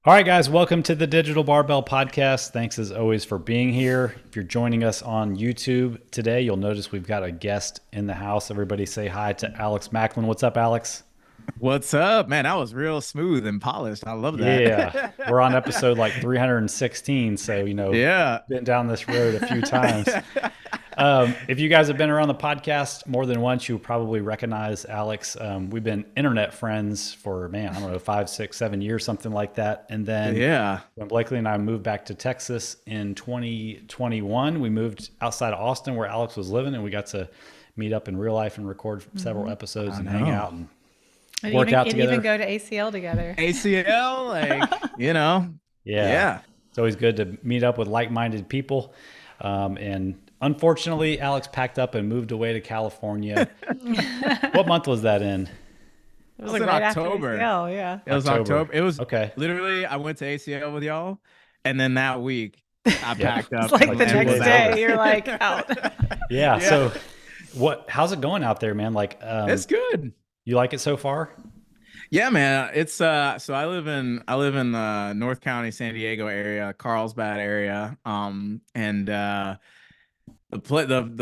All right, guys, welcome to the Digital Barbell Podcast. Thanks as always for being here. If you're joining us on YouTube today, you'll notice we've got a guest in the house. Everybody say hi to Alex Maclin. What's up, Alex? What's up, man? That was real smooth and polished. I love Yeah, that. we're on episode like 316, so Yeah. been down this road a few times. If you guys have been around the podcast more than once, you'll probably recognize Alex. We've been internet friends for, man, I don't know, 5, 6, 7 years, something like that. And then Yeah. when Blakely and I moved back to Texas in 2021, we moved outside of Austin where Alex was living, and we got to meet up in real life and record several episodes I and hang know. out and And work even out and even together. go to ACL together. ACL, Yeah. yeah. It's always good to meet up with like-minded people. And unfortunately, Alex packed up and moved away to California. What month was that in? It was It was like in right after October. ACL, yeah. It was October. October. It was Okay. literally, I went to ACL with y'all, and then that week I Yeah. packed It's up like and the two next days day, later. you're like out. Yeah. Yeah. So how's it going out there, man? Like, It's good. you like it so far? Yeah, man. It's so I live in the North County, San Diego area, Carlsbad area. And the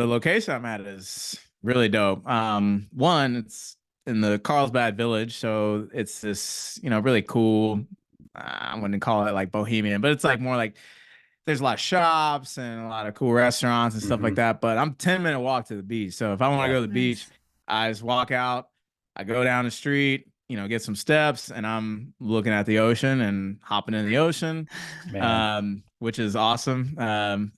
location I'm at is really dope. One, it's in the Carlsbad Village, so it's this, really cool. I wouldn't call it like bohemian, but it's like more like there's a lot of shops and a lot of cool restaurants and stuff Hmm. like that. But I'm 10-minute walk to the beach, so if I want to Yeah. go to the beach, Nice. I just walk out. I go down the street, get some steps, and I'm looking at the ocean and hopping in the ocean, Man. which is awesome. Been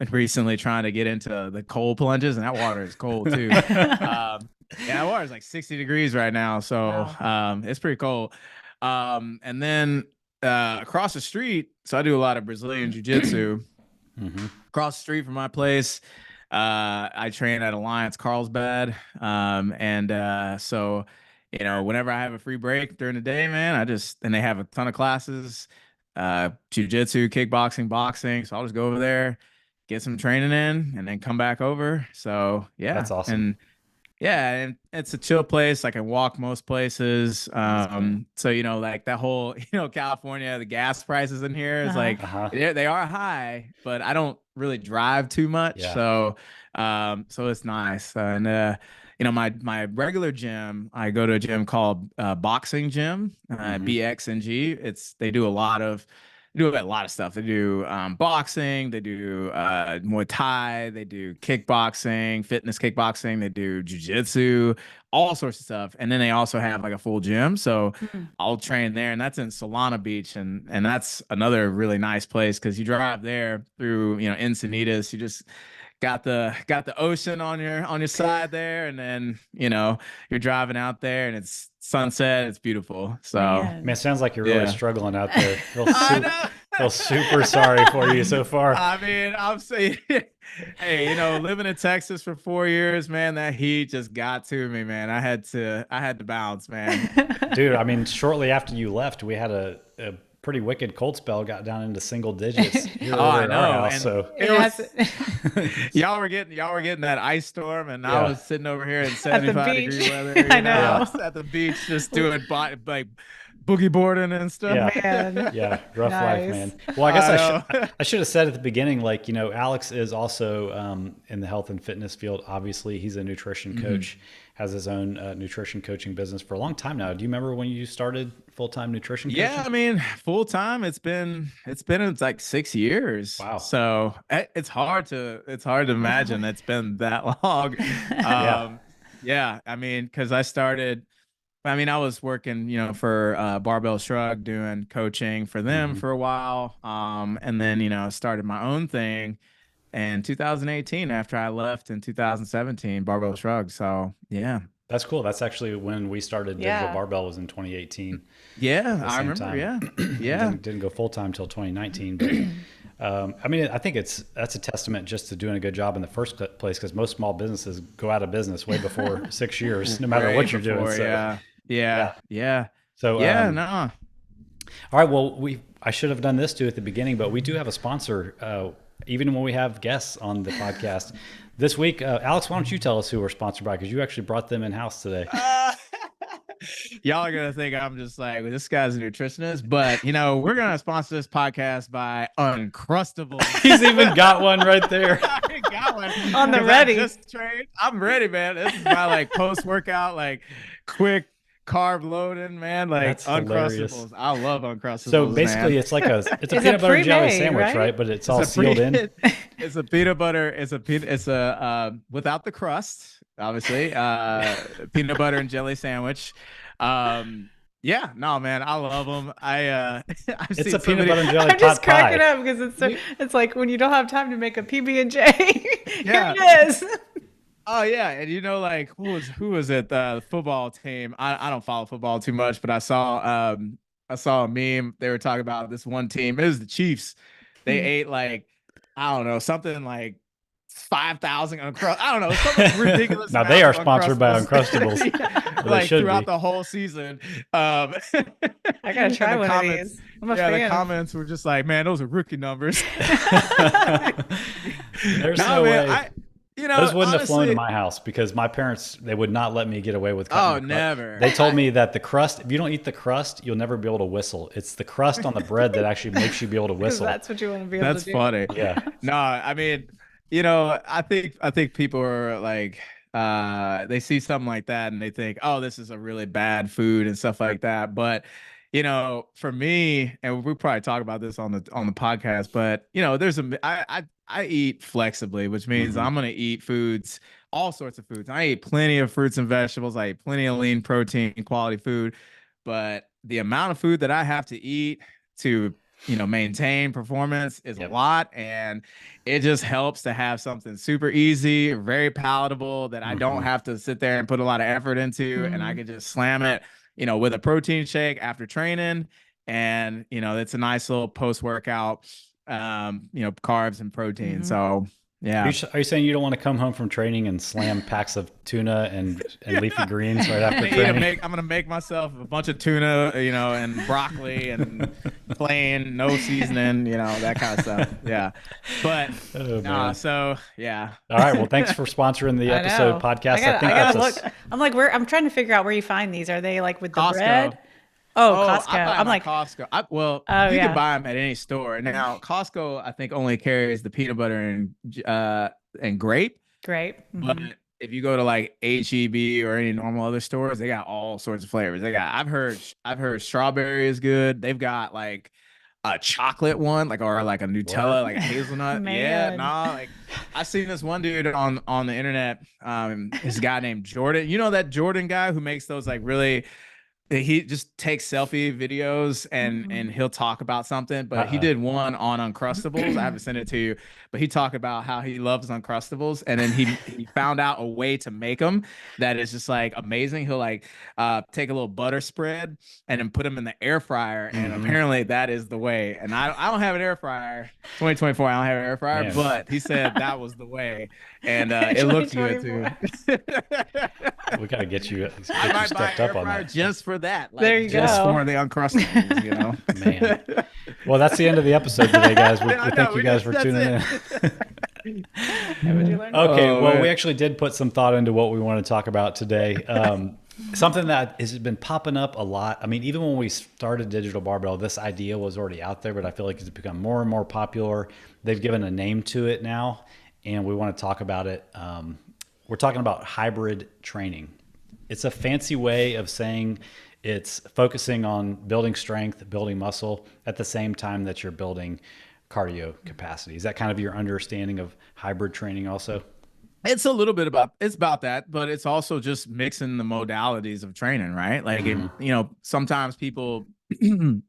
recently trying to get into the cold plunges, and that water is cold too. Yeah, that water is like 60 degrees right now, so Wow. it's pretty cold. And then across the street, so I do a lot of Brazilian jiu-jitsu. Hmm. Across the street from my place, I train at Alliance Carlsbad. So whenever I have a free break during the day, man, and they have a ton of classes, jiu-jitsu, kickboxing, boxing. So I'll just go over there, get some training in, and then come back over. So yeah. That's awesome. And yeah, and it's a chill place. I can walk most places. That's cool. So like that whole, California, the gas prices in here is Uh-huh. like Uh-huh. they are high, but I don't really drive too much. Yeah. So it's nice. And my regular gym, I go to a gym called Boxing Gym, Hmm. BXNG. They do a lot of stuff. They do boxing, they do Muay Thai, they do kickboxing, fitness kickboxing, they do jujitsu, all sorts of stuff. And then they also have like a full gym. So Mhm. I'll train there, and that's in Solana Beach, and that's another really nice place because you drive there through Encinitas. You just got the ocean on your side there, and then you're driving out there, and it's sunset. It's beautiful. So Man, it Man. sounds like you're really yeah. struggling out there. I know. Feel super sorry for you so far. I mean, I'm saying, hey, living in Texas for 4 years, man, that heat just got to me, man. I had to bounce, man. Dude, I mean, shortly after you left, we had a pretty wicked cold spell, got down into single digits here Oh, over I at our know. house. And So, it It has was y'all were getting that ice storm, and I yeah. was sitting over here in at the 75-degree beach. weather, I Yeah. know. at the beach just doing like boogie boarding and stuff. Yeah. Man. Yeah, rough life, Nice. man. Well, I guess I I should know. I should have said at the beginning, like, Alex is also in the health and fitness field. Obviously, he's a nutrition Mhm. coach, has his own nutrition coaching business for a long time now. Do you remember when you started full-time nutrition Yeah, coaching? I mean, full time. It's like 6 years. Wow. So it's hard to imagine it's been that long. Yeah. Yeah, I mean, because I started. I mean, I was working, for Barbell Shrug, doing coaching for them Hmm. for a while, and then started my own thing in 2018 after I left in 2017, Barbell Shrug. So yeah, That's cool. That's actually when we started Digital Yeah. Barbell, was in 2018 yeah, at the I same remember. time. Yeah, yeah. Didn't go full time till 2019, but I mean, I think that's a testament just to doing a good job in the first place, because most small businesses go out of business way before 6 years, no matter Way what you're doing. before, So yeah, yeah, yeah. yeah, So yeah. No, all right. Well, I should have done this too at the beginning, but we do have a sponsor. Even when we have guests on the podcast this week, Alex, why don't you tell us who we're sponsored by? Because you actually brought them in house today. Uh, y'all are gonna think I'm just like, well, this guy's a nutritionist, but we're gonna sponsor this podcast by Uncrustables. He's even got one right there. I got one On the 'cause ready. I just trained. I'm ready, man. This is my like post workout, like quick carb loading, man. Like That's hilarious. Uncrustables. I love Uncrustables. So basically, man. it's like it's a It's peanut butter and jelly pre-made, sandwich, right? But it's It's all a sealed in. It's a peanut butter. It's a without the crust, obviously. Peanut butter and jelly sandwich. Yeah, no, man, I love them. I've It's seen a peanut somebody- butter and jelly I'm just pot cracking pie. up because it's like when you don't have time to make a PB&J. Yeah. Here it is. Oh yeah, and like who was it? The football team. I don't follow football too much, but I saw a meme. They were talking about this one team. It was the Chiefs. They ate like I don't know something like 5,000 Uncrustables. I don't know something ridiculous. Now they are amount of sponsored by Uncrustables. Yeah, They like should throughout be. the whole season. I gotta try one of these. I'm a The fan. comments were just like, man, those are rookie numbers. There's No, no man, way. Those wouldn't have flown to my house because my parents, they would not let me get away with cutting Oh, the crust. never. They told me that the crust, if you don't eat the crust, you'll never be able to whistle. It's the crust on the bread that actually makes you be able to 'Cause whistle. that's what you want to be able That's to do. funny. Yeah. No, I mean, I think people are like, they see something like that and they think, oh, this is a really bad food and stuff like that. But for me, and we probably talk about this on the podcast, but I eat flexibly, which means I'm gonna eat foods, all sorts of foods. I eat plenty of fruits and vegetables. I eat plenty of lean protein, quality food. But the amount of food that I have to eat to maintain performance is a lot, and it just helps to have something super easy, very palatable that I don't have to sit there and put a lot of effort into, and I can just slam it, with a protein shake after training, and it's a nice little post-workout, carbs and protein. So yeah. Are you saying you don't want to come home from training and slam packs of tuna and leafy greens right after training? I'm gonna make myself a bunch of tuna, and broccoli and plain, no seasoning, that kind of stuff. Yeah, but so yeah. All right. Well, thanks for sponsoring the episode podcast. I gotta look. I'm like, I'm trying to figure out where you find these. Are they like with the Costco. bread? Oh, Costco. I'm like Costco. You can buy them at any store. Now Costco, I think, only carries the peanut butter and grape. Great. But if you go to like HEB or any normal other stores, they got all sorts of flavors. I've heard strawberry is good. They've got like a chocolate one, or like a Nutella, like a hazelnut. Yeah, like I've seen this one dude on the internet. This guy named Jordan. You know that Jordan guy who makes those like really. He just takes selfie videos and he'll talk about something, but he did one on Uncrustables. I haven't sent it to you, but he talked about how he loves Uncrustables, and then he found out a way to make them that is just like amazing. He'll like take a little butter spread and then put them in the air fryer, and apparently that is the way. And I don't have an air fryer. 2024, I don't have an air fryer, but he said that was the way, and it looked good too. We gotta get you I might buy stepped an up air on fryer that. just for that. There you just go. for the Uncrustables, Man. Well, that's the end of the episode today, guys. We thank you guys for tuning in. What did you learn? Okay, well, man. we actually did put some thought into what we want to talk about today. Something that has been popping up a lot. I mean, even when we started Digital Barbell, this idea was already out there, but I feel like it's become more and more popular. They've given a name to it now, and we want to talk about it. We're talking about hybrid training. It's a fancy way of saying it's focusing on building strength, building muscle at the same time that you're building cardio capacity. Is that kind of your understanding of hybrid training also? It's a little bit about that, but it's also just mixing the modalities of training, right? Like, sometimes people, you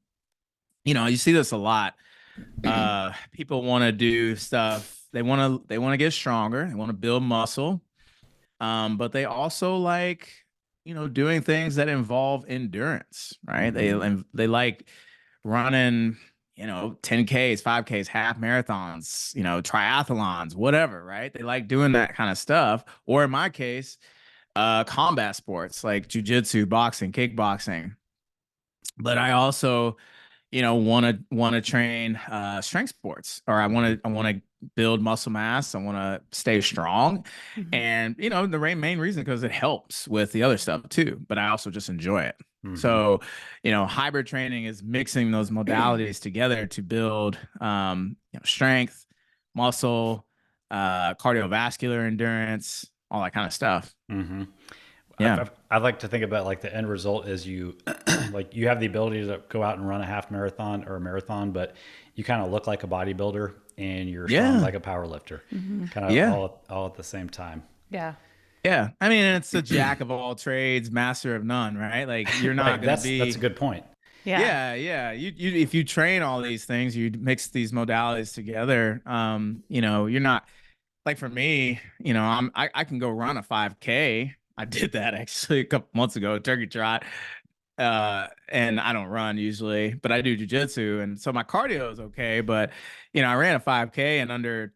see this a lot. People want to do stuff. They want to get stronger. They want to build muscle. But they also like, doing things that involve endurance, right? They like running, 10Ks, 5Ks, half marathons, triathlons, whatever, right? They like doing that kind of stuff. Or in my case, combat sports like jujitsu, boxing, kickboxing. But I also, want to train strength sports, or I want to build muscle mass. I want to stay strong. And, the main reason, because it helps with the other stuff too, but I also just enjoy it. So, hybrid training is mixing those modalities together to build, strength, muscle, cardiovascular endurance, all that kind of stuff. Yeah. I'd like to think about like the end result is you like you have the ability to go out and run a half marathon or a marathon, but you kind of look like a bodybuilder and you're strong like a power lifter, kind of all at the same time. Yeah. Yeah. I mean, it's a jack of all trades, master of none, right? Like you're not going to be. That's a good point. Yeah. Yeah. You if you train all these things, you mix these modalities together. You're not, like, for me, I can go run a 5K. I did that actually a couple months ago, turkey trot. And I don't run usually, but I do jujitsu, and so my cardio is okay. But I ran a 5K in under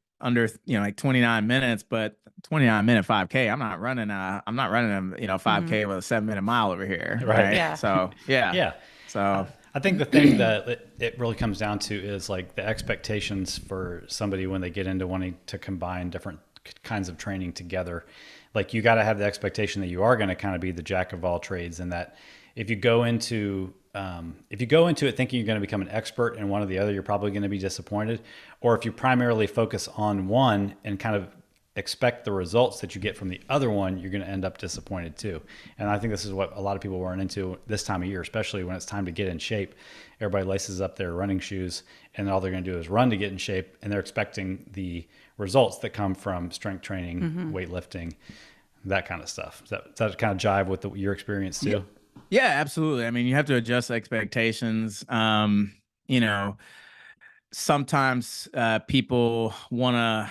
like 29 minutes, but 29-minute 5K. I'm not running a 5K with a 7-minute mile over here, right? Yeah. So yeah. So I think the thing that it really comes down to is like the expectations for somebody when they get into wanting to combine different kinds of training together. Like you got to have the expectation that you are going to kind of be the jack of all trades, and that if you go into it thinking you're going to become an expert in one or the other, you're probably going to be disappointed. Or if you primarily focus on one and kind of expect the results that you get from the other one, you're going to end up disappointed too. And I think this is what a lot of people run into this time of year, especially when it's time to get in shape. Everybody laces up their running shoes and all they're going to do is run to get in shape, and they're expecting the results that come from strength training, weightlifting, that kind of stuff. Does that kind of jive with your experience too? Yeah, absolutely. I mean, you have to adjust expectations. Sometimes people want to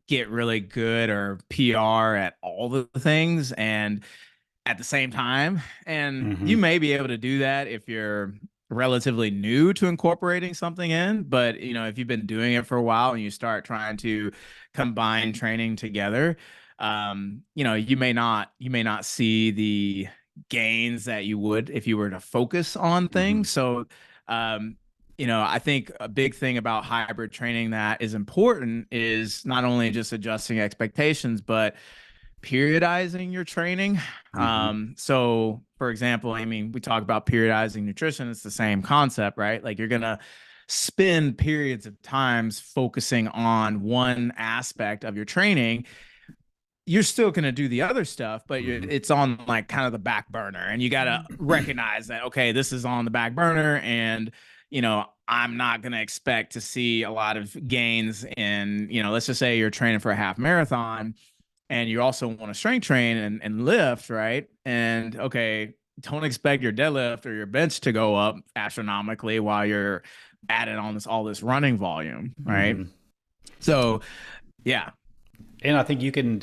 get really good or PR at all the things and at the same time. And you may be able to do that if you're relatively new to incorporating something in, but if you've been doing it for a while and you start trying to combine training together, you may not see the gains that you would if you were to focus on things. So I think a big thing about hybrid training that is important is not only just adjusting expectations, but periodizing your training. So for example, I mean, we talk about periodizing nutrition. It's the same concept, right? Like you're going to spend periods of times focusing on one aspect of your training. You're still going to do the other stuff, but it's on like kind of the back burner, and you got to recognize that, okay, this is on the back burner, and I'm not going to expect to see a lot of gains in, let's just say you're training for a half marathon and you also want to strength train and lift, right? And okay, don't expect your deadlift or your bench to go up astronomically while you're adding on all this running volume, right? So yeah. And I think you can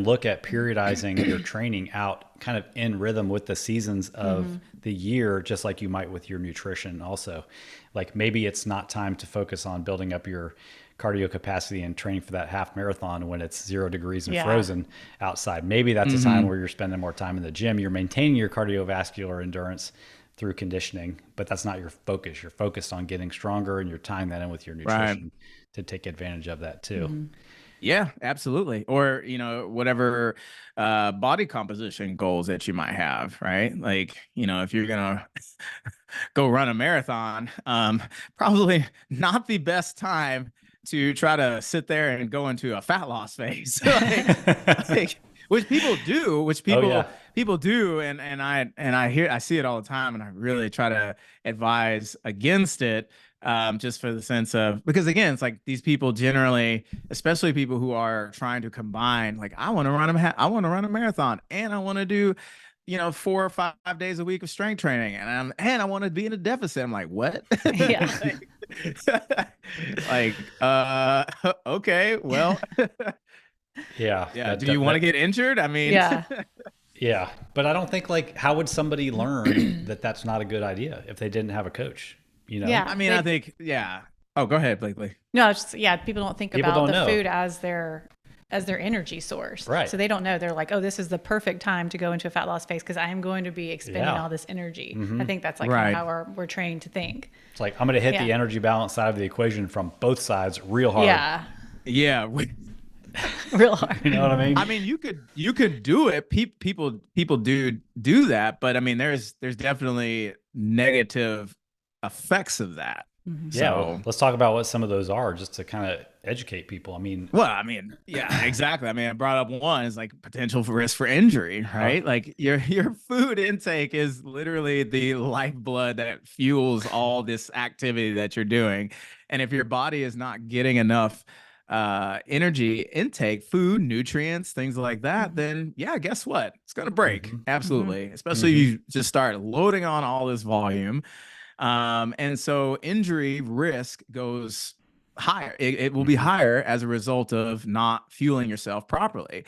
look at periodizing your training out kind of in rhythm with the seasons of the year, just like you might with your nutrition also. Like maybe it's not time to focus on building up your cardio capacity and training for that half marathon when it's 0 degrees and frozen outside. Maybe that's a time where you're spending more time in the gym. You're maintaining your cardiovascular endurance through conditioning, but that's not your focus. You're focused on getting stronger, and you're tying that in with your nutrition to take advantage of that too. Yeah, absolutely. Or, whatever body composition goals that you might have, right? Like, if you're going to go run a marathon, probably not the best time to try to sit there and go into a fat loss phase. Which people do, people do. And I see it all the time, and I really try to advise against it. Just for the sense of, because again, it's like these people generally, especially people who are trying to combine, like I want to run a marathon, and I want to do, 4 or 5 days a week of strength training, and I want to be in a deficit. I'm like, what? Yeah. Okay, well, yeah. Do you want to get injured? I mean, yeah, but I don't think, like, how would somebody learn that that's not a good idea if they didn't have a coach? Yeah. I mean, I think, Oh, go ahead, Blakely. No, it's just, people don't think about the food as their as their energy source. Right. So they don't know. They're like, oh, this is the perfect time to go into a fat loss phase because I am going to be expending all this energy. I think that's like Right. how we're trained to think. It's like, I'm going to hit the Yeah. energy balance side of the equation from both sides real hard. Yeah. Yeah. Real hard. You know what I mean? I mean, you could do it. People do that, but I mean, there's definitely negative effects of that. Yeah. So, Well, let's talk about what some of those are just to kind of educate people. I mean, yeah, exactly. I mean, I brought up one is like potential for risk for injury, right? Like your food intake is literally the lifeblood that fuels all this activity that you're doing. And if your body is not getting enough energy intake, food, nutrients, things like that, then yeah, guess what? It's gonna break. Absolutely. Especially if you just start loading on all this volume. And so injury risk goes higher. It will be higher as a result of not fueling yourself properly.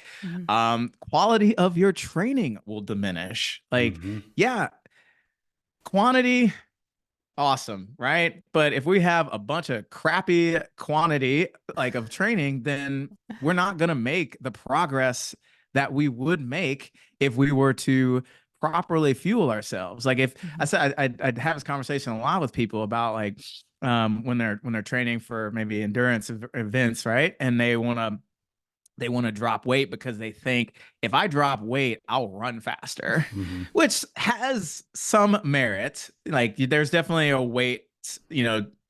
Quality of your training will diminish. Like, yeah, quantity, awesome, right? But if we have a bunch of crappy quantity like of training, then we're not going to make the progress that we would make if we were to properly fuel ourselves. Like if I said I'd have this conversation a lot with people about like when they're training for maybe endurance events, right? And they want to drop weight because they think if I drop weight, I'll run faster, which has some merit. Like there's definitely a weight,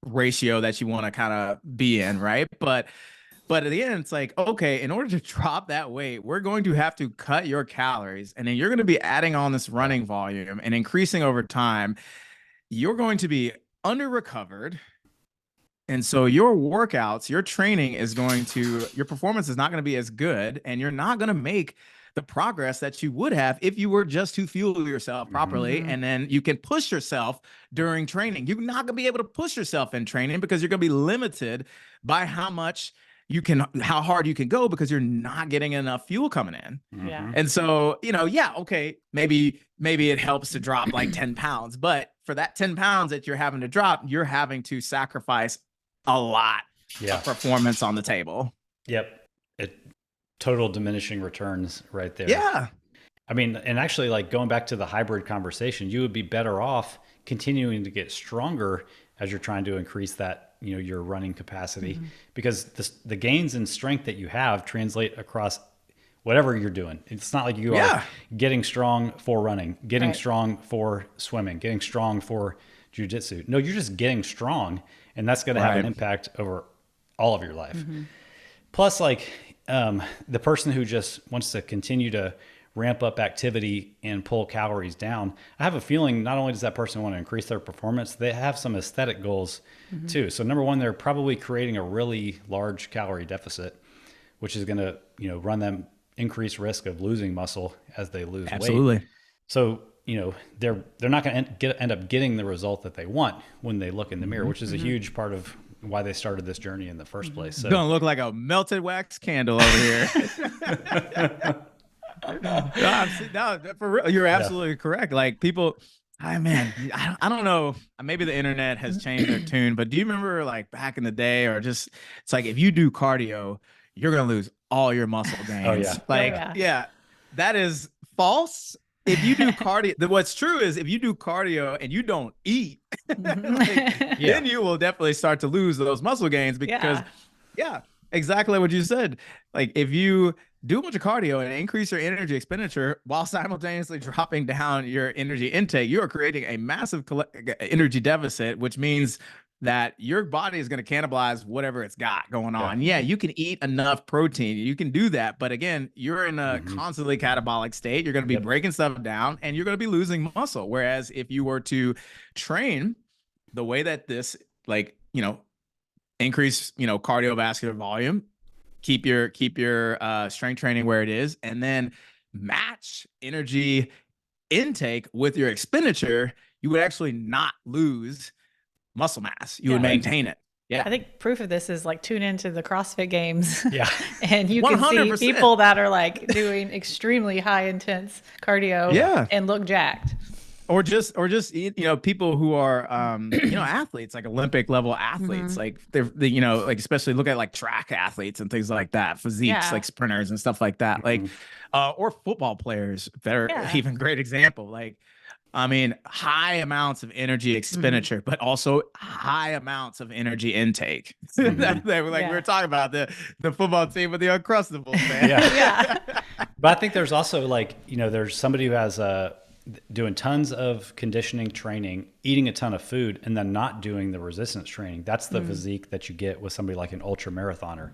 ratio that you want to kind of be in, right? But at the end, it's like, okay, in order to drop that weight, we're going to have to cut your calories, and then you're going to be adding on this running volume and increasing over time. You're going to be under recovered. And so your workouts, your training your performance is not going to be as good, and you're not going to make the progress that you would have if you were just to fuel yourself properly. And then you can push yourself during training. You're not going to be able to push yourself in training because you're going to be limited by how hard you can go because you're not getting enough fuel coming in. Yeah. And so, okay, maybe it helps to drop like 10 pounds, but for that 10 pounds that you're having to drop, you're having to sacrifice a lot of performance on the table. Yep. Total diminishing returns right there. Yeah. I mean, and actually like going back to the hybrid conversation, you would be better off continuing to get stronger as you're trying to increase that, your running capacity, because the gains in strength that you have translate across whatever you're doing. It's not like you are getting strong for running, getting strong for swimming, getting strong for jiu-jitsu. No, you're just getting strong, and that's going to have an impact over all of your life. Plus, like the person who just wants to continue to ramp up activity and pull calories down, I have a feeling not only does that person want to increase their performance, they have some aesthetic goals too. So number one, they're probably creating a really large calorie deficit, which is going to, run them increased risk of losing muscle as they lose weight. So, they're not going to end up getting the result that they want when they look in the mirror, which is a huge part of why they started this journey in the first place. So gonna look like a melted wax candle over here. No, for real, you're absolutely correct. Like people, I don't know. Maybe the internet has changed their tune, but do you remember like back in the day, or just it's like if you do cardio, you're gonna lose all your muscle gains. That is false. If you do cardio, what's true is if you do cardio and you don't eat, then you will definitely start to lose those muscle gains because, exactly what you said. Like if you do a bunch of cardio and increase your energy expenditure while simultaneously dropping down your energy intake, you are creating a massive energy deficit, which means that your body is going to cannibalize whatever it's got going on. Yeah, you can eat enough protein. You can do that. But again, you're in a constantly catabolic state. You're going to be breaking stuff down and you're going to be losing muscle. Whereas if you were to train the way that this, increase, cardiovascular volume, keep your strength training where it is, and then match energy intake with your expenditure, you would actually not lose muscle mass. You would maintain it. Yeah. I think proof of this is like tune into the CrossFit games. Yeah. And you can 100%. See people that are like doing extremely high intense cardio and look jacked. you know, people who are you know, athletes, like Olympic level athletes, like they, you know, like especially look at like track athletes and things like that, physiques, like sprinters and stuff like that, like or football players that are even great example. Like, I mean, high amounts of energy expenditure, but also high amounts of energy intake. That we were talking about the football team with the Uncrustables, man. Yeah. But I think there's also, like, you know, there's somebody who has doing tons of conditioning training, eating a ton of food, and then not doing the resistance training. That's the physique that you get with somebody like an ultra marathoner,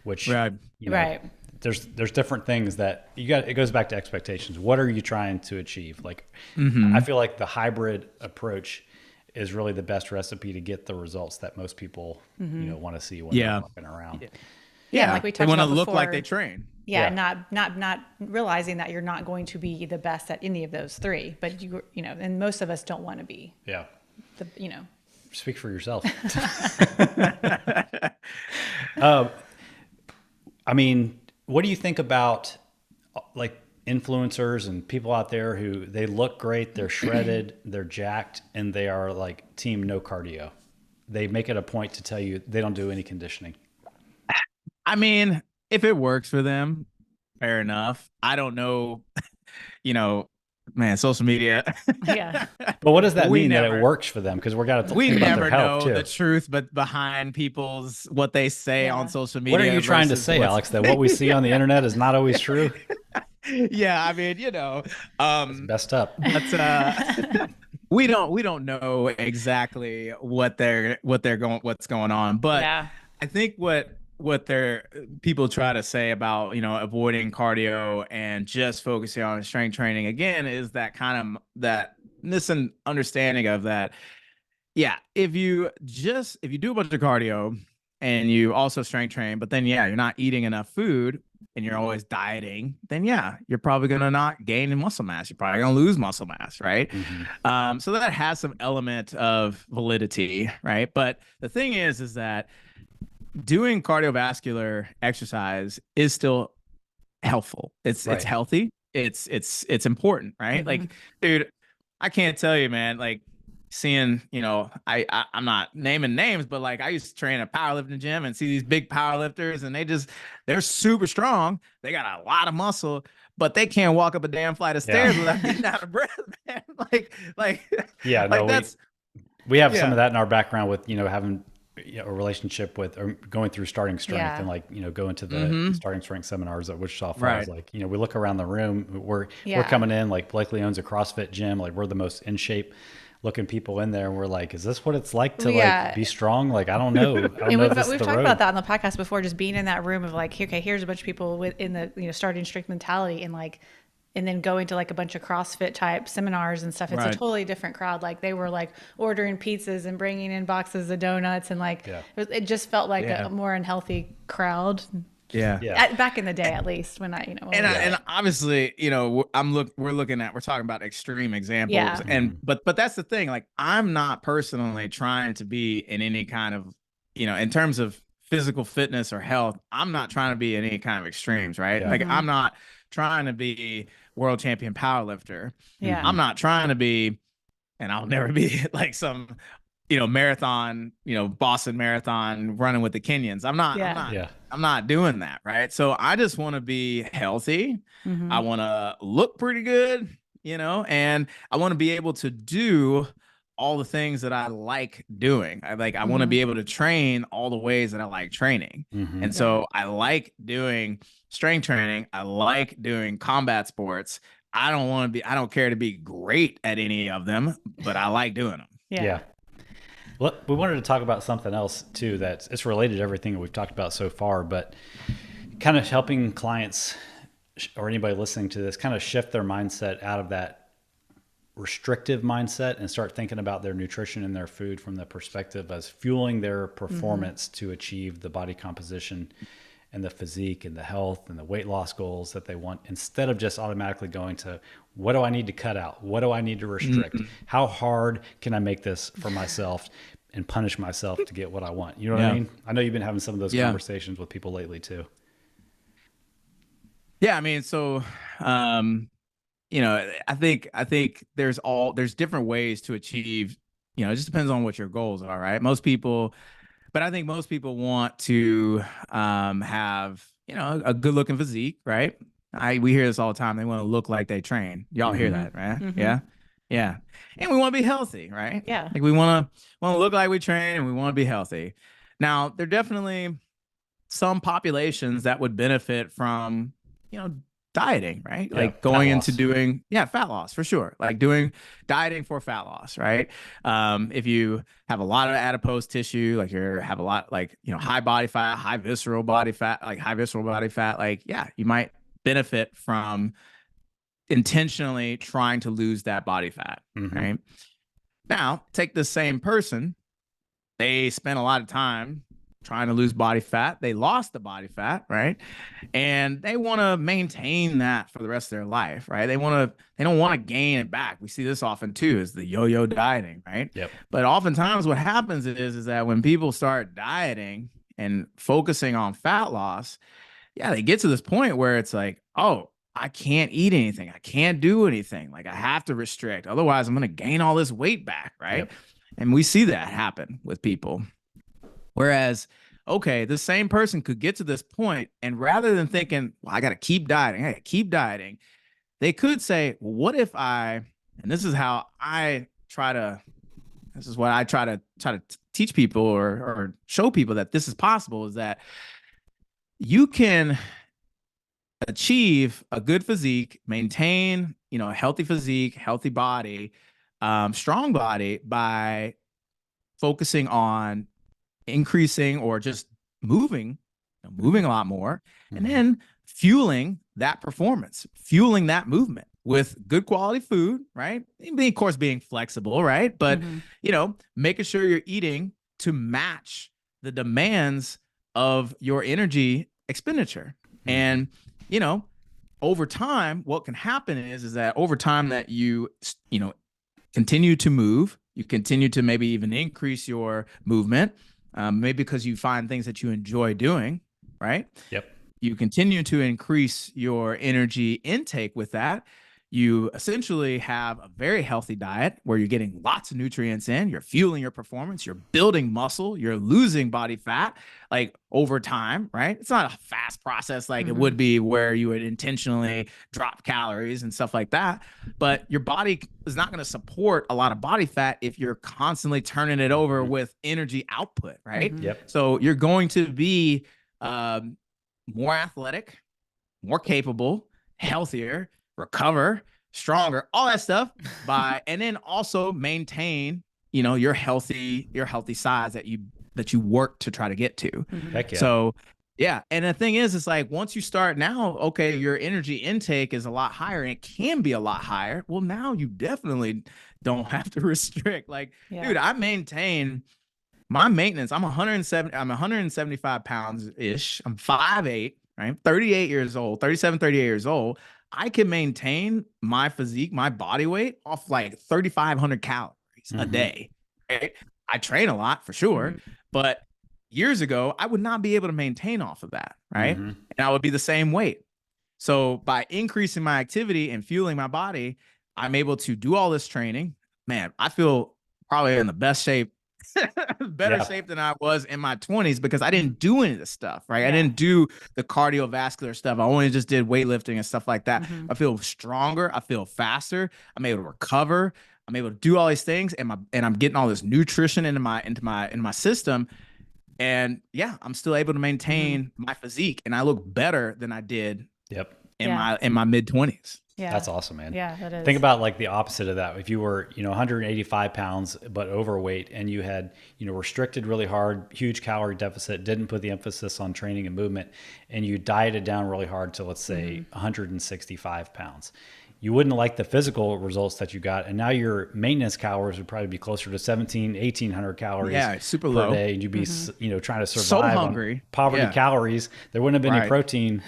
which, you know, there's different things that you got. It goes back to expectations. What are you trying to achieve? Like, I feel like the hybrid approach is really the best recipe to get the results that most people, you know, want to see when they're walking around. Yeah, like we talked they want about to look before. like they train. Yeah, not realizing that you're not going to be the best at any of those three, but you know, and most of us don't want to be. Yeah. You know. Speak for yourself. I mean, what do you think about like influencers and people out there who they look great, they're shredded, they're jacked, and they are like team no cardio? They make it a point to tell you they don't do any conditioning. I mean, if it works for them, fair enough. I don't know, you know, man, social media. Yeah. But what does that mean that it works for them? Because we never know the truth, but behind what they say on social media. What are you trying to say, Alex? That what we see on the internet is not always true? Yeah, I mean, you know, it's messed up. But we don't know exactly what's going on. But I think what people try to say about, you know, avoiding cardio and just focusing on strength training again is that kind of that misunderstanding of that. Yeah, if you do a bunch of cardio and you also strength train, but then you're not eating enough food and you're always dieting, then you're probably gonna not gain in muscle mass. You're probably gonna lose muscle mass, right? So that has some element of validity, right? But the thing is that doing cardiovascular exercise is still helpful. It's healthy. It's important, right? Like, dude, I can't tell you, man, like seeing, you know, I'm not naming names, but like I used to train at a powerlifting gym and see these big powerlifters and they're super strong. They got a lot of muscle, but they can't walk up a damn flight of stairs without getting out of breath, man. We have some of that in our background with, you know, having a relationship with or going through starting strength and like, you know, going to the starting strength seminars at Wichita Falls. Like, you know, we look around the room, we're coming in, like Blakely owns a CrossFit gym. Like we're the most in shape looking people in there. And we're like, is this what it's like to like be strong? Like, I don't know. We've talked about that on the podcast before, just being in that room of like, okay, here's a bunch of people in the, you know, starting strength mentality and like, and then going to like a bunch of CrossFit type seminars and stuff. It's a totally different crowd. Like they were like ordering pizzas and bringing in boxes of donuts and like, it just felt like a more unhealthy crowd. Back in the day, at least when I, you know, and obviously, you know, we're talking about extreme examples and, but that's the thing. Like I'm not personally trying to be in any kind of, you know, in terms of physical fitness or health, I'm not trying to be in any kind of extremes, right? Like I'm not trying to be world champion powerlifter. I'm not trying to be, and I'll never be like some, you know, marathon, you know, Boston Marathon running with the Kenyans. I'm not doing that, right? So I just want to be healthy. I want to look pretty good, you know, and I want to be able to do all the things that I like doing. I want to be able to train all the ways that I like training. And so I like doing strength training. I like doing combat sports. I don't care to be great at any of them, but I like doing them. Yeah. Well, we wanted to talk about something else too, it's related to everything that we've talked about so far, but kind of helping clients or anybody listening to this kind of shift their mindset out of that restrictive mindset and start thinking about their nutrition and their food from the perspective as fueling their performance to achieve the body composition and the physique and the health and the weight loss goals that they want, instead of just automatically going to, what do I need to cut out? What do I need to restrict? How hard can I make this for myself and punish myself to get what I want? You know what I mean? I know you've been having some of those conversations with people lately too. Yeah. I mean, so, I think there's different ways to achieve, it just depends on what your goals are, right? But I think most people want to have, a good looking physique, right? We hear this all the time. They want to look like they train. Y'all hear that, right? Yeah. Yeah. And we want to be healthy, right? Yeah. Like we want to look like we train and we want to be healthy. Now, there are definitely some populations that would benefit from, dieting, right? Yeah, Like going fat into loss. doing, fat loss for sure. Like doing dieting for fat loss, right? If you have a lot of adipose tissue, like you have a lot, like, high body fat, high visceral body fat, like, yeah, you might benefit from intentionally trying to lose that body fat, right? Now, take the same person, they spent a lot of time trying to lose body fat. They lost the body fat, right? And they want to maintain that for the rest of their life, right? They don't want to gain it back. We see this often too, is the yo-yo dieting, right? Yep. But oftentimes what happens is that when people start dieting and focusing on fat loss, yeah, they get to this point where it's like, oh, I can't eat anything. I can't do anything. Like I have to restrict. Otherwise, I'm going to gain all this weight back, right? Yep. And we see that happen with people. Whereas, okay, the same person could get to this point, and rather than thinking, well, I got to keep dieting, they could say, well, what if and this is how this is what I try to teach people or show people that this is possible, is that you can achieve a good physique, maintain, a healthy physique, healthy body, strong body by focusing on increasing or just moving a lot more, and then fueling that performance, fueling that movement with good quality food, right? And of course, being flexible, right? But, making sure you're eating to match the demands of your energy expenditure. And, over time, what can happen is that over time that you continue to move, you continue to maybe even increase your movement, maybe because you find things that you enjoy doing, right? Yep. You continue to increase your energy intake with that. You essentially have a very healthy diet where you're getting lots of nutrients in, you're fueling your performance, you're building muscle, you're losing body fat, like over time, right? It's not a fast process like it would be where you would intentionally drop calories and stuff like that. But your body is not going to support a lot of body fat if you're constantly turning it over with energy output, right? Yep. So you're going to be more athletic, more capable, healthier, recover, stronger, all that stuff and then also maintain, your healthy size that you work to try to get to. Heck yeah. So yeah. And the thing is, it's like, once you start now, okay, your energy intake is a lot higher and it can be a lot higher. Well, now you definitely don't have to restrict. Like, dude, I maintain my maintenance. I'm 175 pounds ish. I'm 5'8", right? 38 years old, 38 years old. I can maintain my physique, my body weight off like 3,500 calories a day. Right? I train a lot for sure, but years ago, I would not be able to maintain off of that. Right. And I would be the same weight. So by increasing my activity and fueling my body, I'm able to do all this training. Man, I feel probably in the best shape, better shape than I was in my 20s because I didn't do any of this stuff, right? I didn't do the cardiovascular stuff. I only just did weightlifting and stuff like that. I feel stronger. I feel faster. I'm able to recover. I'm able to do all these things, and I'm getting all this nutrition into my system. And yeah, I'm still able to maintain my physique, and I look better than I did in my mid-20s. Yeah. That's awesome, man. Yeah, that is. Think about like the opposite of that. If you were, 185 pounds, but overweight, and you had, restricted really hard, huge calorie deficit, didn't put the emphasis on training and movement, and you dieted down really hard to, let's say, 165 pounds. You wouldn't like the physical results that you got. And now your maintenance calories would probably be closer to 1,800 calories super per low day. And you'd be, trying to survive so hungry on poverty calories. There wouldn't have been any protein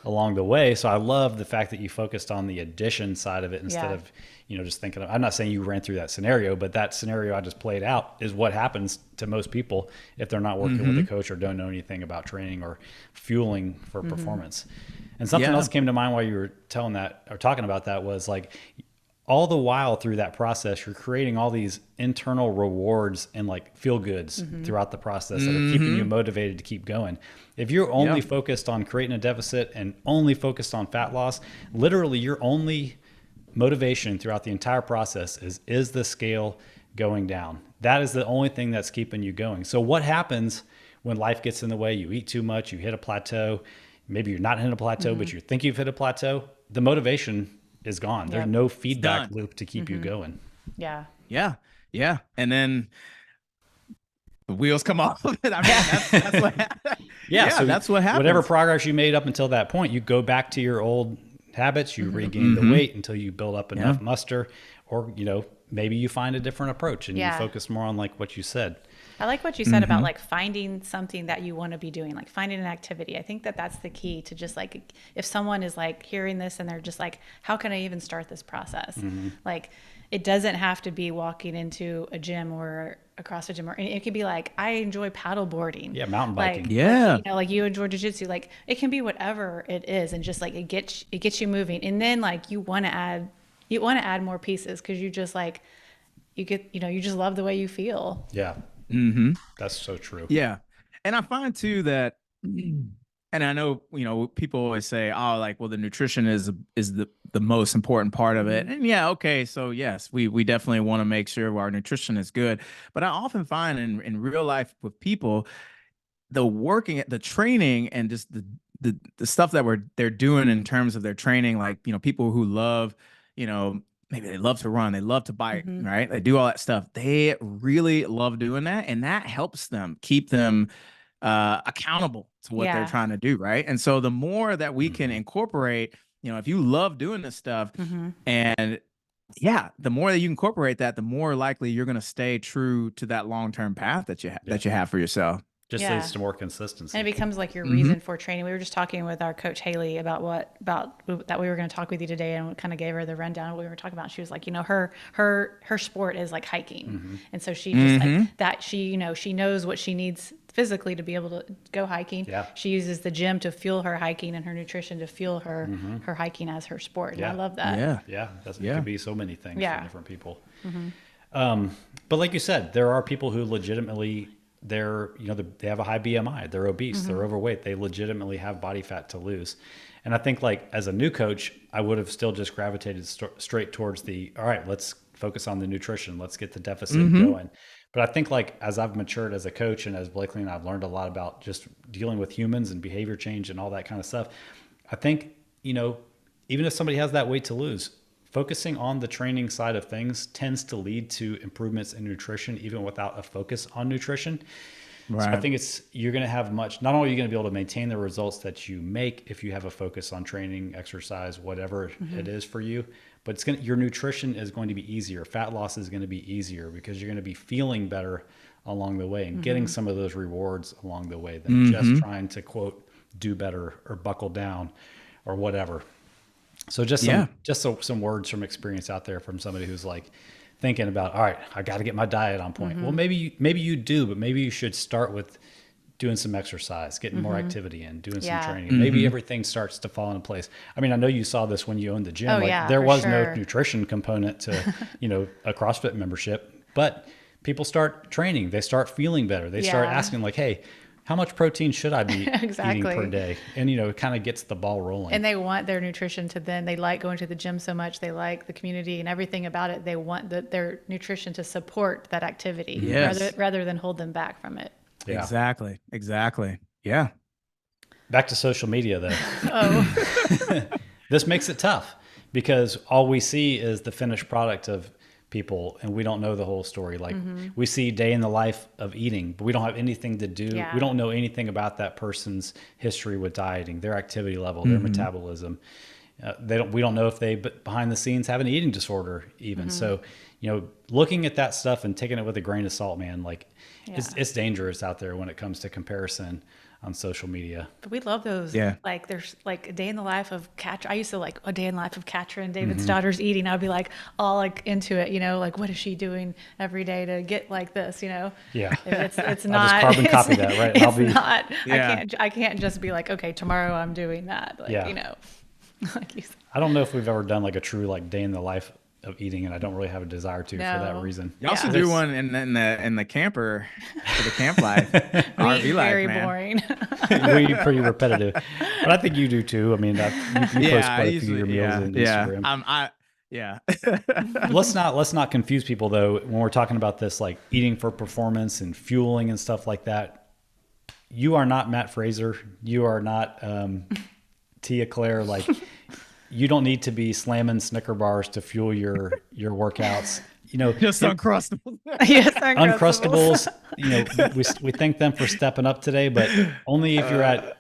along the way. So I love the fact that you focused on the addition side of it instead of, just thinking I'm not saying you ran through that scenario, but that scenario I just played out is what happens to most people if they're not working with a coach or don't know anything about training or fueling for performance. And something else came to mind while you were telling that or talking about that was like all the while through that process, you're creating all these internal rewards and like feel goods throughout the process that are keeping you motivated to keep going. If you're only focused on creating a deficit and only focused on fat loss, literally your only motivation throughout the entire process is the scale going down? That is the only thing that's keeping you going. So what happens when life gets in the way? You eat too much, you hit a plateau. Maybe you're not hitting a plateau, but you think you've hit a plateau. The motivation is gone. There's no feedback loop to keep you going. Yeah. Yeah. Yeah. And then the wheels come off of it. I mean, that's what happens. So that's what happens. Whatever progress you made up until that point, you go back to your old habits, you regain the weight until you build up enough muster, or, you know, maybe you find a different approach and you focus more on like what you said. I like what you said about like finding something that you want to be doing, like finding an activity. I think that that's the key to just like, if someone is like hearing this and they're just like, how can I even start this process? Like, it doesn't have to be walking into a gym or a CrossFit gym, or it could be like, I enjoy paddle boarding. Yeah. Mountain biking. Like, you know, like you enjoy jiu-jitsu, like it can be whatever it is. And just like, it gets you moving. And then like, you want to add more pieces. Cause you just like, you just love the way you feel. Yeah. That's so true. Yeah. And I find too that, and I know, you know, people always say, oh, like, well, the nutrition is the most important part of it. And yeah, okay. So yes, we definitely want to make sure our nutrition is good. But I often find in real life with people, the training and just the stuff that they're doing in terms of their training, like, you know, people who love, you know, maybe they love to run, they love to bike, right? They do all that stuff. They really love doing that. And that helps them keep them accountable to what they're trying to do, right? And so the more that we can incorporate, you know, if you love doing this stuff and the more that you incorporate that, the more likely you're going to stay true to that long-term path that you have for yourself. Just leads to more consistency. And it becomes like your reason for training. We were just talking with our coach, Haley, about that we were going to talk with you today, and we kind of gave her the rundown of what we were talking about. She was like, you know, her sport is like hiking. And so she just like that, she knows what she needs physically to be able to go hiking. Yeah. She uses the gym to fuel her hiking and her nutrition to fuel her hiking as her sport. And I love that. Yeah. It could be so many things for different people. But like you said, there are people who legitimately, they have a high BMI, they're obese, they're overweight, they legitimately have body fat to lose. And I think like as a new coach, I would have still just gravitated straight towards all right, let's focus on the nutrition. Let's get the deficit going. But I think like as I've matured as a coach and as Blakely and I've learned a lot about just dealing with humans and behavior change and all that kind of stuff, I think, you know, even if somebody has that weight to lose, focusing on the training side of things tends to lead to improvements in nutrition, even without a focus on nutrition. Right. So I think you're going to have not only are you going to be able to maintain the results that you make if you have a focus on training, exercise, whatever it is for you, but your nutrition is going to be easier. Fat loss is going to be easier because you're going to be feeling better along the way and getting some of those rewards along the way than just trying to quote, do better or buckle down or whatever. So just some words from experience out there from somebody who's like thinking about, all right, I got to get my diet on point. Well, maybe you do, but maybe you should start with doing some exercise, getting more activity in, doing some training. Maybe everything starts to fall into place. I mean, I know you saw this when you owned the gym. There was no nutrition component to, a CrossFit membership, but people start training. They start feeling better. They start asking like, hey, how much protein should I be eating per day? And, it kind of gets the ball rolling. And they want their nutrition they like going to the gym so much. They like the community and everything about it. They want their nutrition to support that activity rather than hold them back from it. Yeah. Exactly. Yeah. Back to social media though. This makes it tough because all we see is the finished product of people and we don't know the whole story. Like we see day in the life of eating, but we don't have anything to do. Yeah. We don't know anything about that person's history with dieting, their activity level, their metabolism. We don't know if they behind the scenes have an eating disorder even. So, looking at that stuff and taking it with a grain of salt, man, like it's dangerous out there when it comes to comparison. on social media. But we love those. Yeah. Like there's like a day in the life of Katra. I used to like a day in the life of Katra and David's daughter's eating. I'd be like all like into it, you know, like what is she doing every day to get like this, you know? Yeah. It's I'll not just carbon copy that, right? It's not. Yeah. I can't just be like, okay, tomorrow I'm doing that. Like, Yeah. you know, like you said. I don't know if we've ever done like a true like day in the life of eating, and I don't really have a desire to for that No. reason. You also Yeah. do one in the camper for the camp life, RV life, Very man. boring. We pretty repetitive, but I think you do too. I mean, you post quite a few of your meals in Instagram. Yeah. Let's not confuse people though when we're talking about this like eating for performance and fueling and stuff like that. You are not Matt Fraser. You are not Tia Claire. Like you don't need to be slamming Snicker bars to fuel your workouts. You know, Just Uncrustables. Yes, Uncrustables. You know, we thank them for stepping up today, but only if you're at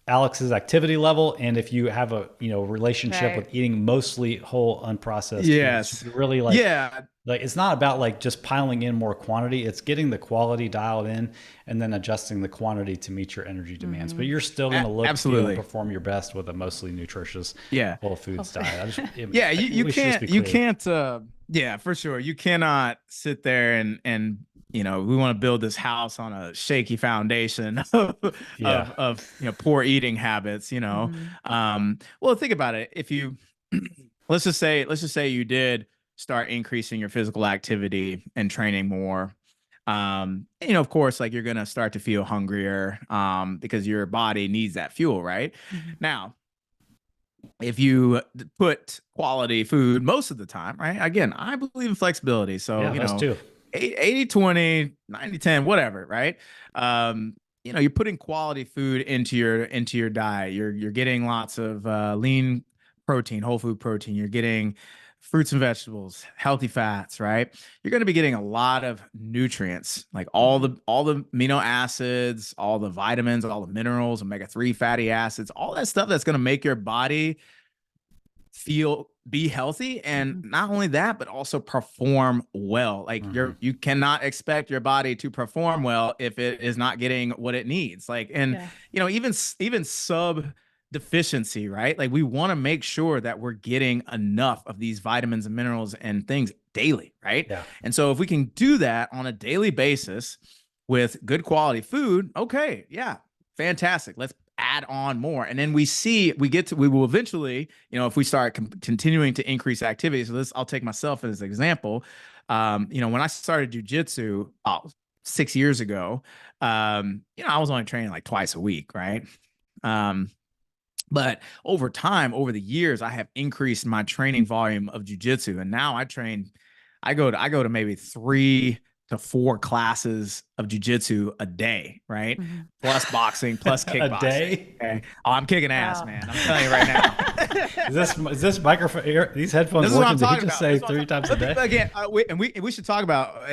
Alex's activity level, and if you have a relationship Right. with eating mostly whole unprocessed Yes. foods. Really like Yeah. like it's not about like just piling in more quantity. It's getting the quality dialed in and then adjusting the quantity to meet your energy demands. But you're still going to look, feel, Absolutely. and perform your best with a mostly nutritious Yeah. whole foods diet. Yeah, you we should just can't be you clear. can't yeah, for sure. You cannot sit there and you know, we want to build this house on a shaky foundation Yeah. of poor eating habits, you know. Well, think about it. If you let's just say you did start increasing your physical activity and training more. You know, of course, like you're gonna start to feel hungrier because your body needs that fuel, right? Now, if you put quality food most of the time, right? Again, I believe in flexibility. So, Yeah, you us know, too. 80-20, 90-10, whatever, right? You know, you're putting quality food into your diet. You're getting lots of lean protein, whole food protein. You're getting fruits and vegetables, healthy fats, right? You're going to be getting a lot of nutrients, like all the amino acids, all the vitamins, all the minerals, omega-3 fatty acids, all that stuff that's going to make your body be healthy, and not only that, but also perform well. Like you cannot expect your body to perform well if it is not getting what it needs. Like, and you know, even sub deficiency, right? Like we want to make sure that we're getting enough of these vitamins and minerals and things daily, right? Yeah. And so if we can do that on a daily basis with good quality food, okay, yeah, fantastic. Let's add on more. And then we will eventually, you know, if we start continuing to increase activity. So I'll take myself as an example. You know, when I started jujitsu 6 years ago, you know, I was only training like twice a week, right? But over time, over the years, I have increased my training volume of jujitsu. And now I go to maybe 3 to 4 classes of jujitsu a day, right? Plus boxing, plus kickboxing. A day? Okay? Oh, I'm kicking ass, man. I'm telling you right now. Is this microphone? These headphones This is what working? I'm Did you talking just about. say 3 times a day? Again, we should talk about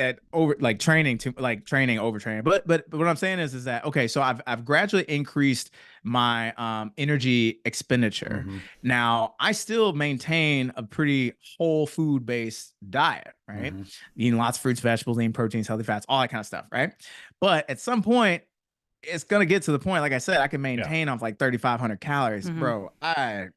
training overtraining. But what I'm saying is that okay, so I've gradually increased my energy expenditure. Now I still maintain a pretty whole food based diet, right? Eating lots of fruits, vegetables, lean proteins, healthy fats, all that kind of stuff, right? But at some point, it's gonna get to the point, like I said, I can maintain off like 3,500 calories, bro. I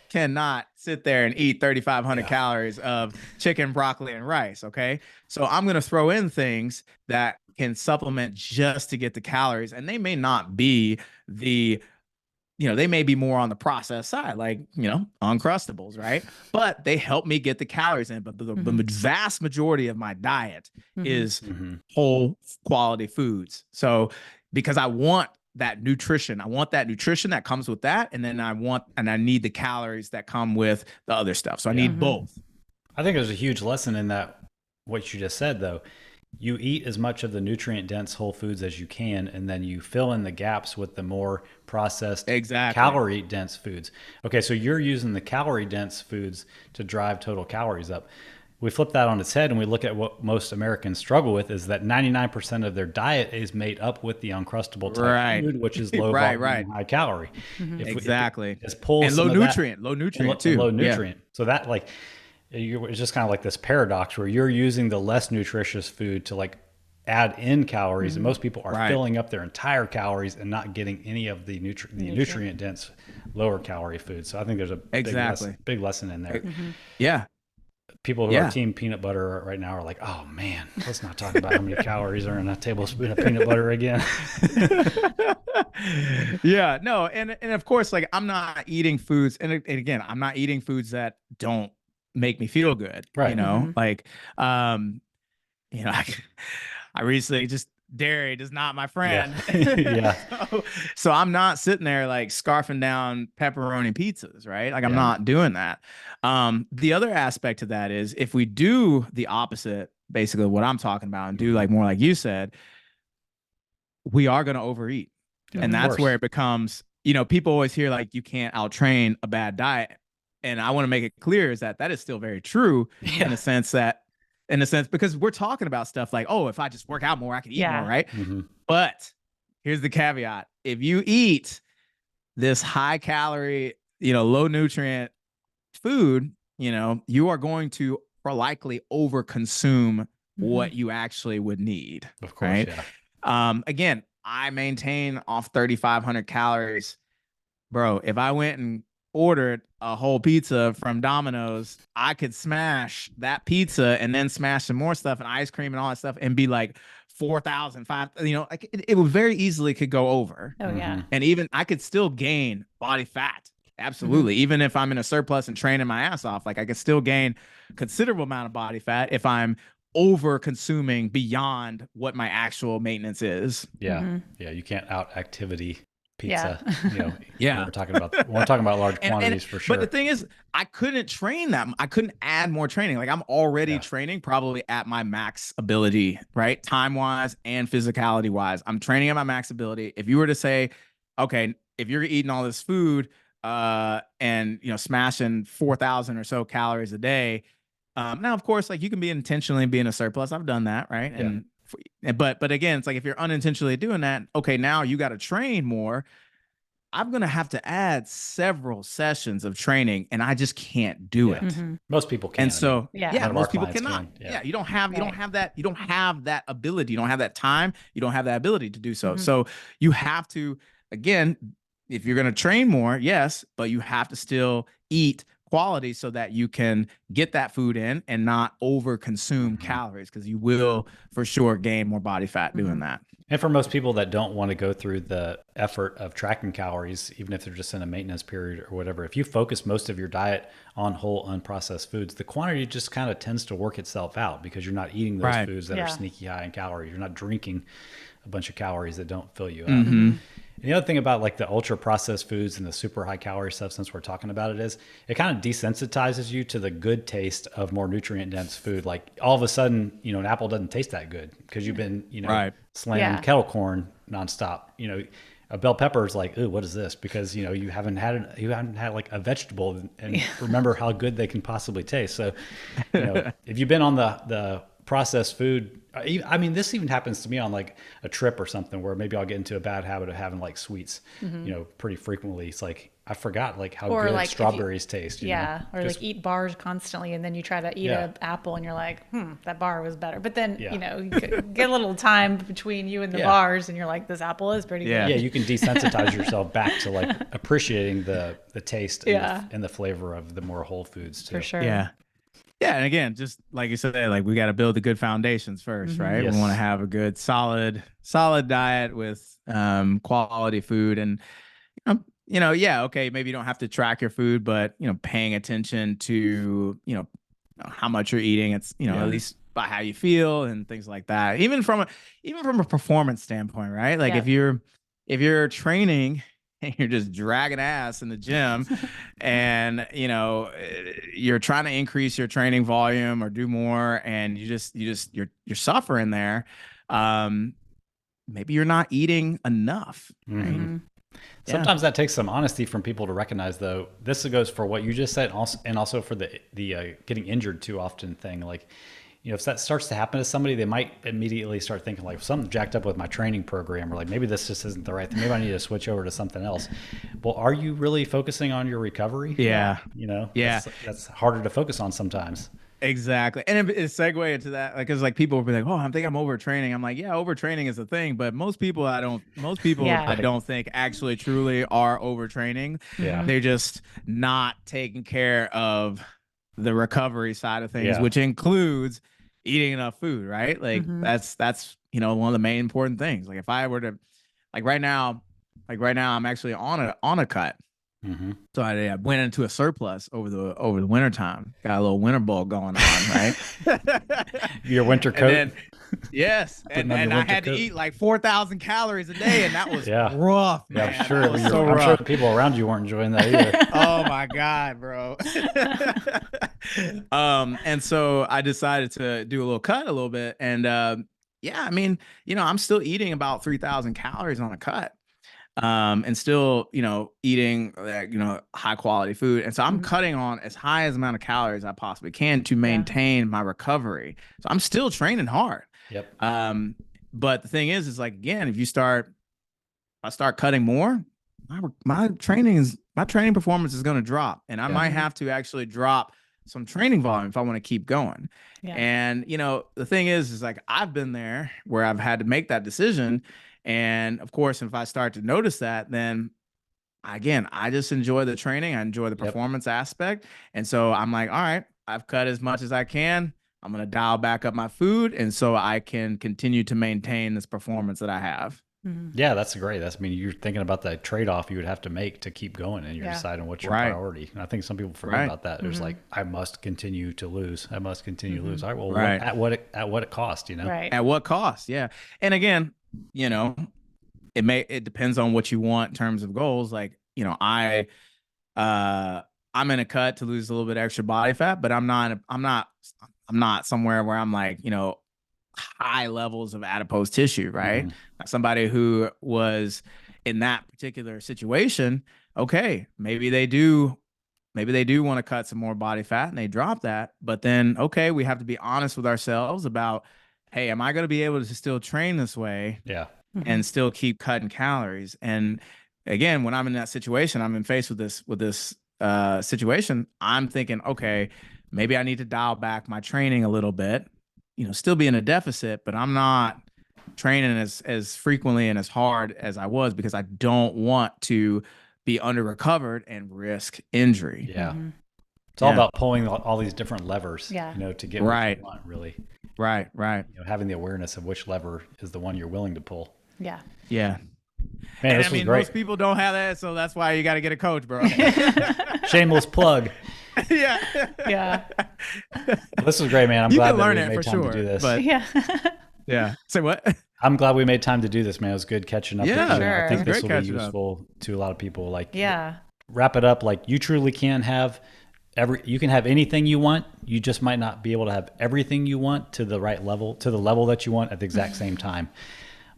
cannot sit there and eat 3,500 calories of chicken, broccoli, and rice. Okay. So I'm going to throw in things that can supplement just to get the calories. And they may not be they may be more on the processed side, like, you know, Uncrustables, right? But they help me get the calories in. But the vast majority of my diet is whole quality foods. So because I want that nutrition that comes with that, and then I need the calories that come with the other stuff. So I need both. I think there's a huge lesson in that, what you just said though. You eat as much of the nutrient dense whole foods as you can, and then you fill in the gaps with the more processed calorie dense foods. Okay, so you're using the calorie dense foods to drive total calories up. We flip that on its head and we look at what most Americans struggle with, is that 99% of their diet is made up with the Uncrustable type food, which is low volume and high calorie. Exactly. Just pull and low nutrient too. Low nutrient. So that it's just kind of like this paradox where you're using the less nutritious food to like add in calories, and most people are Right. filling up their entire calories and not getting any of the nutrient dense, lower calorie foods. So I think there's a big lesson in there. Yeah. People who are team peanut butter right now are like, oh man, let's not talk about how many calories are in a tablespoon of peanut butter again. Yeah, no, and of course, like I'm not eating foods, and again, I'm not eating foods that don't make me feel good. Right. You know, like you know, I recently just dairy is not my friend. Yeah. So I'm not sitting there like scarfing down pepperoni pizzas, right? Like I'm not doing that. The other aspect of that is if we do the opposite, basically what I'm talking about, and do like more like you said, we are going to overeat. Yeah, and that's where it becomes, you know, people always hear like you can't out train a bad diet. And I want to make it clear is that is still very true in the sense because we're talking about stuff like, oh, if I just work out more, I can eat more, right? But here's the caveat. If you eat this high calorie, you know, low nutrient food, you know, you are going to likely over consume what you actually would need. Of course, right? Yeah. Again, I maintain off 3,500 calories. Bro, if I went and ordered a whole pizza from Domino's, I could smash that pizza and then smash some more stuff and ice cream and all that stuff and be like 4,000, 5,000, you know, like it would very easily could go over. Oh, yeah. And even I could still gain body fat. Absolutely. Even if I'm in a surplus and training my ass off, like I could still gain considerable amount of body fat if I'm over consuming beyond what my actual maintenance is. Yeah. Yeah. You can't out activity pizza. Yeah. You know, we're talking about large quantities for sure. But the thing is, I couldn't train that. I couldn't add more training. Like I'm already training probably at my max ability, right? Time wise and physicality wise. I'm training at my max ability. If you were to say, okay, if you're eating all this food, and you know, smashing 4,000 or so calories a day, now, of course, like you can be intentionally being a surplus. I've done that, right? Yeah. But again, it's like if you're unintentionally doing that, okay, now you got to train more. I'm gonna have to add several sessions of training, and I just can't do it. Most people can. And so, most people cannot. You don't have that. You don't have that ability. You don't have that time. You don't have that ability to do so. So you have to, again, if you're gonna train more, yes, but you have to still eat quality so that you can get that food in and not over consume calories, because you will for sure gain more body fat doing that. And for most people that don't want to go through the effort of tracking calories, even if they're just in a maintenance period or whatever, if you focus most of your diet on whole unprocessed foods, the quantity just kind of tends to work itself out because you're not eating those foods that are sneaky high in calories. You're not drinking a bunch of calories that don't fill you up. And the other thing about like the ultra processed foods and the super high calorie stuff, since we're talking about it, is it kind of desensitizes you to the good taste of more nutrient dense food. Like all of a sudden, you know, an apple doesn't taste that good because you've been, you know, slamming kettle corn nonstop. You know, a bell pepper is like, ooh, what is this? Because, you know, you haven't had like a vegetable and remember how good they can possibly taste. So, you know, if you've been on the processed food, I mean, this even happens to me on like a trip or something where maybe I'll get into a bad habit of having like sweets, you know, pretty frequently. It's like, I forgot like how good like strawberries taste. You know? Or like eat bars constantly. And then you try to eat an apple and you're like, that bar was better. But then, you know, you get a little time between you and the bars and you're like, this apple is pretty good. Yeah. You can desensitize yourself back to like appreciating the taste and the flavor of the more whole foods too. For sure. Yeah. Yeah, and again, just like you said, like we got to build the good foundations first, right? Yes. We want to have a good, solid diet with quality food, and okay, maybe you don't have to track your food, but you know, paying attention to how much you're eating. It's at least by how you feel and things like that. Even from a performance standpoint, right? Like if you're training and you're just dragging ass in the gym and you're trying to increase your training volume or do more and you're suffering there, maybe you're not eating enough, right? Sometimes that takes some honesty from people to recognize, though. This goes for what you just said, and also for the getting injured too often thing. Like, if that starts to happen to somebody, they might immediately start thinking like, something's jacked up with my training program, or like maybe this just isn't the right thing. Maybe I need to switch over to something else. Well, are you really focusing on your recovery? Yeah. That's harder to focus on sometimes. Exactly. And it segue into that, like, cause like people will be like, oh, I think I'm overtraining. I'm like, yeah, overtraining is a thing, but most people I Yeah. don't think actually truly are overtraining. Yeah. They're just not taking care of the recovery side of things, Yeah. which includes eating enough food, right? Like that's, one of the main important things. Like if I were to, like right now, I'm actually on a cut. Mm-hmm. So I went into a surplus over the winter time. Got a little winter bowl going on, right? Your winter coat. And then, yes, Putting and on your I winter had to coat. eat like 4,000 calories a day, and that was Yeah. rough, Yeah, man. I'm sure. That was so I'm sure rough. the people around you weren't enjoying that either. Oh my God, bro. And so I decided to do a little cut a little bit. And yeah, I mean, I'm still eating about 3,000 calories on a cut. And still, eating high quality food. And so I'm cutting on as high as amount of calories I possibly can to maintain my recovery. So I'm still training hard. Yep. But the thing is like, again, if I start cutting more, my training performance is going to drop, and I might have to actually drop some training volume if I want to keep going. Yeah. And the thing is like I've been there where I've had to make that decision. And of course, if I start to notice that, then again, I just enjoy the training. I enjoy the performance aspect. And so I'm like, all right, I've cut as much as I can. I'm going to dial back up my food. And so I can continue to maintain this performance that I have. Yeah, that's great. I mean, you're thinking about that trade-off you would have to make to keep going, and you're deciding what's your priority. And I think some people forget about that. There's like, I must continue to lose. I must continue to lose. All right, well, at what it cost, Right. At what cost? Yeah. And again, it depends on what you want in terms of goals. Like, I'm in a cut to lose a little bit of extra body fat, but I'm not somewhere where I'm like, high levels of adipose tissue, right? Somebody who was in that particular situation, okay, maybe they do want to cut some more body fat and they drop that, but then, okay, we have to be honest with ourselves about, hey, am I going to be able to still train this way? Yeah. And still keep cutting calories? And again, when I'm in that situation, I'm faced with this situation, I'm thinking, okay, maybe I need to dial back my training a little bit, still be in a deficit, but I'm not training as frequently and as hard as I was because I don't want to be under recovered and risk injury. Yeah. It's all about pulling all these different levers, to get what you want, really. Right. Having the awareness of which lever is the one you're willing to pull. Yeah. Yeah. Man, and this was great. Most people don't have that, so that's why you got to get a coach, bro. Shameless plug. Yeah. This was great, man. I'm glad that we made time to do this. But yeah. Say what? I'm glad we made time to do this, man. It was good catching up. Yeah, with you. I think this great will be useful to a lot of people. Like, yeah. Wrap it up. Like, you truly can have you can have anything you want. You just might not be able to have everything you want to the right level, to the level that you want at the exact same time.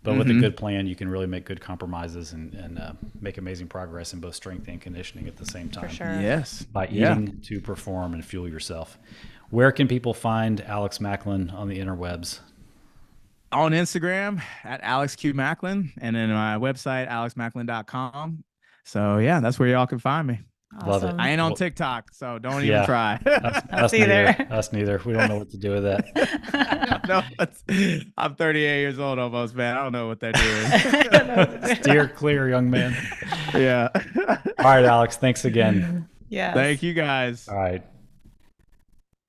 But with a good plan, you can really make good compromises and make amazing progress in both strength and conditioning at the same time. For sure. Yes. By eating to perform and fuel yourself. Where can people find Alex Maclin on the interwebs? On Instagram at AlexQMaclin, and then my website, alexmaclin.com. So yeah, that's where y'all can find me. Awesome. Love it. I ain't on TikTok, so don't even try. Us neither. Us neither. We don't know what to do with that. No, I'm 38 years old almost, man. I don't know what they're doing. Steer clear, young man. Yeah. All right, Alex. Thanks again. Yeah. Thank you, guys. All right.